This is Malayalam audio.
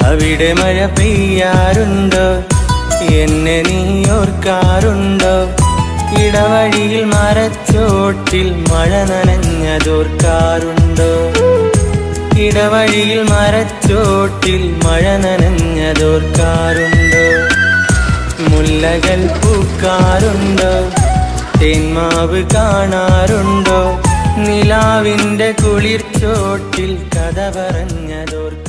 അവിടെ മഴ പെയ്യാറുണ്ടോ? എന്നെ നീ ഓർക്കാറുണ്ടോ? ഇടവഴിയിൽ മരച്ചോട്ടിൽ മഴ നനഞ്ഞതോർക്കാറുണ്ടോ? ഇടവഴിയിൽ മരച്ചോട്ടിൽ മഴ നനഞ്ഞതോർക്കാറുണ്ടോ? മുല്ലകൾ പൂക്കാറുണ്ടോ? തേന്മാവ് കാണാറുണ്ടോ? നിലാവിൻ്റെ കുളിർച്ചോട്ടിൽ കഥ പറഞ്ഞതോർക്കാറുണ്ടോ?